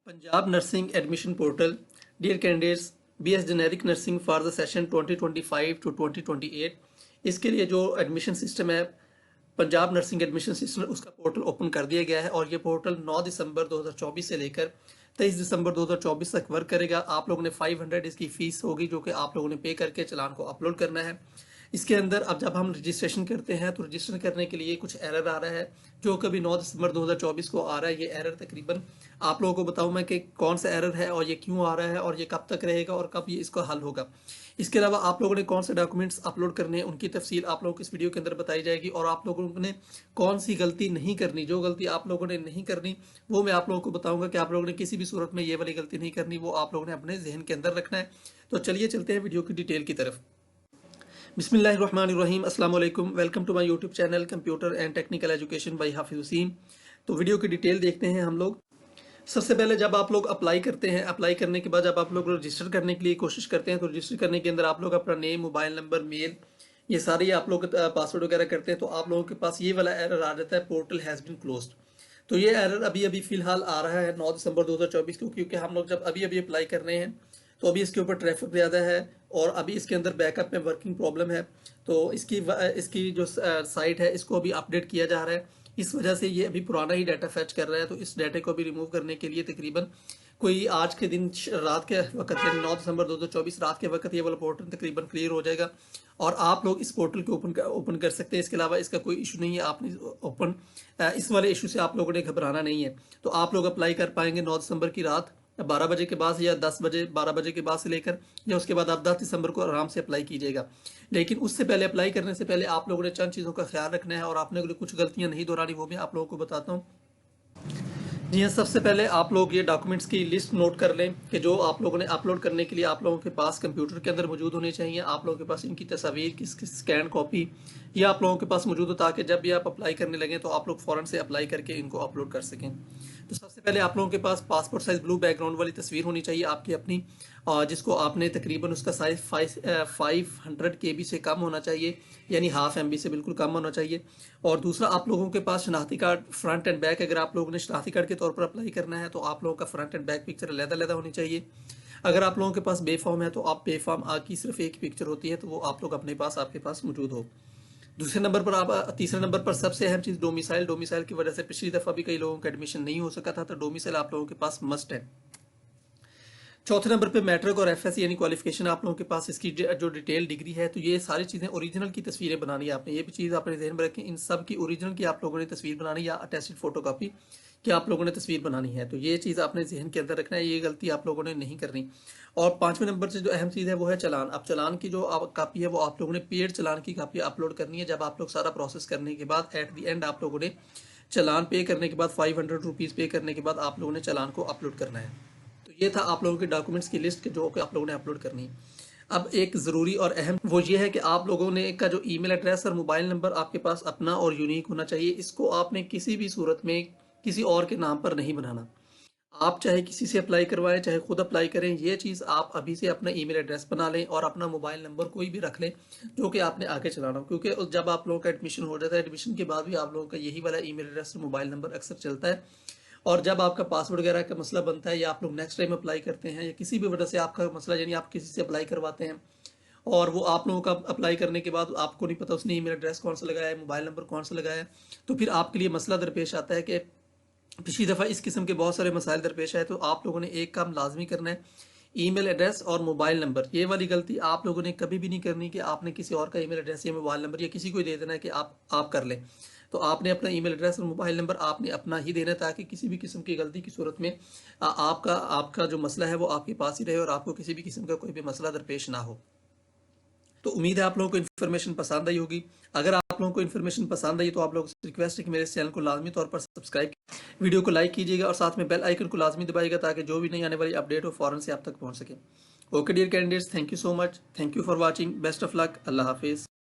Punjab Nursing Admission Portal. Dear candidates, BS Generic Nursing for the session 2025 to 2028. इसके लिए जो admission system है Punjab nursing admission system उसका portal open कर दिया गया है और ये पोर्टल 9 दिसंबर 2024 से लेकर 23 दिसंबर 2024 तक वर्क करेगा। आप लोगों ने 500 इसकी फीस होगी जो कि आप लोगों ने पे करके चलान को अपलोड करना है। इसके अंदर अब जब हम रजिस्ट्रेशन करते हैं तो रजिस्टर करने के लिए कुछ एरर आ रहा है जो कभी 9 दिसंबर 2024 को आ रहा है। ये एरर तकरीबन आप लोगों को बताऊं मैं कि कौन सा एरर है और ये क्यों आ रहा है और ये कब तक रहेगा और कब ये इसका हल होगा। इसके अलावा आप लोगों ने कौन से डॉक्यूमेंट्स अपलोड करने हैं उनकी तफसील आप लोगों को इस वीडियो के अंदर बताई जाएगी और आप लोगों ने कौन सी गलती नहीं करनी, जो गलती आप लोगों ने नहीं करनी वो मैं आप लोगों को बताऊंगा कि आप लोगों ने किसी भी सूरत में ये वाली गलती नहीं करनी, वो आप लोगों ने अपने जहन के अंदर रखना है। तो चलिए चलते हैं वीडियो की डिटेल की तरफ। बिस्मिल्लाहिर्रहमानिर्रहीम, अस्सलाम वालेकुम, welcome to my YouTube channel computer and technical education by Hafiz Hussain. तो वीडियो की डिटेल देखते हैं हम लोग। सबसे पहले जब आप लोग अप्लाई करते हैं, अप्लाई करने के बाद जब आप लोग रजिस्टर करने के लिए कोशिश करते हैं तो रजिस्टर करने के अंदर आप लोग अपना नेम, मोबाइल नंबर, मेल, ये सारे आप लोग पासवर्ड वगैरह करते हैं तो आप लोगों के पास ये वाला एरर आ जाता है, पोर्टल हैज़ बीन क्लोज्ड। तो ये एरर अभी अभी फिलहाल आ रहा है 9 दिसंबर 2024 को, क्योंकि हम लोग जब अभी अभी अप्लाई कर रहे हैं तो अभी इसके ऊपर ट्रैफिक ज़्यादा है और अभी इसके अंदर बैकअप में वर्किंग प्रॉब्लम है। तो इसकी जो साइट है इसको अभी अपडेट किया जा रहा है, इस वजह से ये अभी पुराना ही डाटा फैच कर रहा है। तो इस डाटा को भी रिमूव करने के लिए तकरीबन कोई आज के दिन रात के वक्त यानी 9 दिसंबर 2024 रात के वक्त ये वाला पोर्टल तकरीबन क्लियर हो जाएगा और आप लोग इस पोर्टल को ओपन कर सकते हैं। इसके अलावा इसका कोई इशू नहीं है, आपने इस वाले इशू से आप लोगों ने घबराना नहीं है। तो आप लोग अप्लाई कर पाएंगे 9 दिसंबर की रात 12 बजे के बाद या 10 बजे 12 बजे के बाद से लेकर, या उसके बाद आप 10 दिसंबर को आराम से अप्लाई कीजिएगा। लेकिन उससे पहले, अप्लाई करने से पहले आप लोगों ने चंद चीज़ों का ख्याल रखना है और आपने कुछ गलतियां नहीं दोहरानी, वो मैं आप लोगों को बताता हूँ। जी हाँ, सबसे पहले आप लोग ये डॉक्यूमेंट्स की लिस्ट नोट कर लें कि जो आप लोगों ने अपलोड करने के लिए आप लोगों के पास कंप्यूटर के अंदर मौजूद होनी चाहिए। आप लोगों के पास इनकी तस्वीर की स्कैन कॉपी ये आप लोगों के पास मौजूद हो ताकि जब भी आप अप्लाई करने लगें तो आप लोग फ़ौरन से अप्लाई करके इनको अपलोड कर सकें। तो सबसे पहले आप लोगों के पास पासपोर्ट साइज़ ब्लू बैकग्राउंड वाली तस्वीर होनी चाहिए आपकी अपनी, जिसको आपने तकरीबन उसका साइज़ 500 KB से कम होना चाहिए, यानी हाफ MB से बिल्कुल कम होना चाहिए। और दूसरा, आप लोगों के पास शनाख्ती कार्ड फ्रंट एंड बैक, अगर आप लोगों ने शनाख्ती कार्ड के तौर पर अप्लाई करना है तो आप लोगों का फ्रंट एंड बैक पिक्चर अलग-अलग होनी चाहिए। अगर आप लोगों के पास बेफॉर्म है तो आप बेफॉर्म की सिर्फ एक पिक्चर होती है तो वो आप लोग अपने पास आपके पास मौजूद हो। दूसरे नंबर पर तीसरे नंबर पर सबसे अहम चीज़ डोमिसाइल की वजह से पिछली दफ़ा भी कई लोगों का एडमिशन नहीं हो सका था, तो डोमिसाइल आप लोगों के पास मस्ट है। चौथे नंबर पे मैट्रिक और FS यानी क्वालिफिकेशन आप लोगों के पास, इसकी जो डिटेल डिग्री है। तो ये सारी चीज़ें ओरिजिनल की तस्वीरें बनानी है आपने, ये भी चीज़ अपने ध्यान में रखें, इन सब की ओरिजिनल की आप लोगों ने तस्वीर बनानी या अटेस्टेड फोटोकॉपी कि आप लोगों ने तस्वीर बनानी है। तो ये चीज़ आपने जहन के अंदर रखना है, ये गलती आप लोगों ने नहीं करनी। और पांचवें नंबर से जो अहम चीज़ है वो है चालान। अब चालान की जो कापी है वो आप लोगों ने पेड चालान की कापी अपलोड करनी है। जब आप लोग सारा प्रोसेस करने के बाद एट द एंड आप लोगों ने चालान पे करने के बाद 500 रुपीज़ पे करने के बाद आप लोगों ने चालान को अपलोड करना है। तो ये था आप लोगों के डॉक्यूमेंट्स की लिस्ट जो कि आप लोगों ने अपलोड करनी है। अब एक ज़रूरी और अहम वो ये है कि आप लोगों ने का जो ईमेल एड्रेस और मोबाइल नंबर आपके पास अपना और यूनिक होना चाहिए। इसको आपने किसी भी सूरत में किसी और के नाम पर नहीं बनाना। आप चाहे किसी से अप्लाई करवाएं, चाहे खुद अप्लाई करें, ये चीज़ आप अभी से अपना ईमेल एड्रेस बना लें और अपना मोबाइल नंबर कोई भी रख लें जो कि आपने आगे चलाना हो। क्योंकि जब आप लोगों का एडमिशन हो जाता है, एडमिशन के बाद भी आप लोगों का यही वाला ईमेल एड्रेस और मोबाइल नंबर अक्सर चलता है। और जब आपका पासवर्ड वगैरह का मसला बनता है या आप लोग नेक्स्ट टाइम अप्लाई करते हैं या किसी भी वजह से आपका मसला, यानी आप किसी से अप्लाई करवाते हैं और वो आप लोगों का अप्लाई करने के बाद आपको नहीं पता उसने ईमेल एड्रेस कौन सा लगाया है, मोबाइल नंबर कौन सा लगाया है, तो फिर आपके लिए मसला दरपेश आता है कि पिछली दफ़ा इस किस्म के बहुत सारे मसाइल दरपेश आए। तो आप लोगों ने एक काम लाजमी करना है, ईमेल एड्रेस और मोबाइल नंबर। ये वाली गलती आप लोगों ने कभी भी नहीं करनी कि आपने किसी और का ईमेल एड्रेस या मोबाइल नंबर या किसी को दे देना है कि आप कर लें। तो आपने अपना ईमेल एड्रेस और मोबाइल नंबर आपने अपना ही देना है ताकि किसी भी किस्म की गलती की सूरत में आपका जो मसला है वो आपके पास ही रहे और आपको किसी भी किस्म का कोई भी मसला दरपेश ना हो। तो उम्मीद है आप लोगों को इन्फॉर्मेशन पसंद आई होगी। अगर आप लोगों को इन्फॉर्मेशन पसंद आई तो आप लोगों से रिक्वेस्ट है कि मेरे इस चैनल को लाजमी तौर पर सब्सक्राइब, वीडियो को लाइक कीजिएगा और साथ में बेल आइकन को लाजमी दबाइएगा ताकि जो भी नई आने वाली अपडेट हो फ़ौरन से आप तक पहुंच सके। Okay dear candidates, thank you so much, thank you for watching, best of luck, अल्लाह हाफिज़।